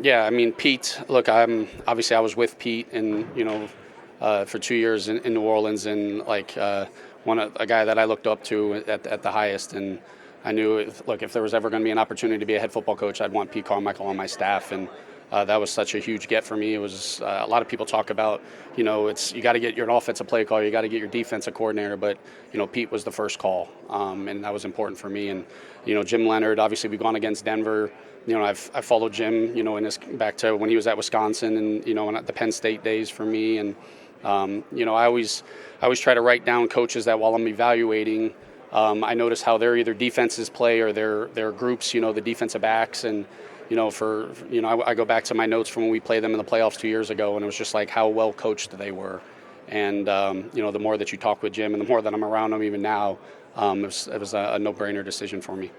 Yeah, I mean, Pete, look, I was with Pete and, for 2 years in New Orleans, and a guy that I looked up to at the highest. And I knew, if there was ever going to be an opportunity to be a head football coach, I'd want Pete Carmichael on my staff. And that was such a huge get for me. It was a lot of people talk about, you got to get your offensive play call, you got to get your defensive coordinator, but Pete was the first call, and that was important for me. And Jim Leonard, obviously we've gone against Denver. I followed Jim, in his back to when he was at Wisconsin, and in the Penn State days for me. And I always try to write down coaches that while I'm evaluating, I notice how their either defenses play or their groups, the defensive backs. And I go back to my notes from when we played them in the playoffs 2 years ago, and it was just like how well coached they were. And the more that you talk with Jim, and the more that I'm around him even now, it was a no-brainer decision for me.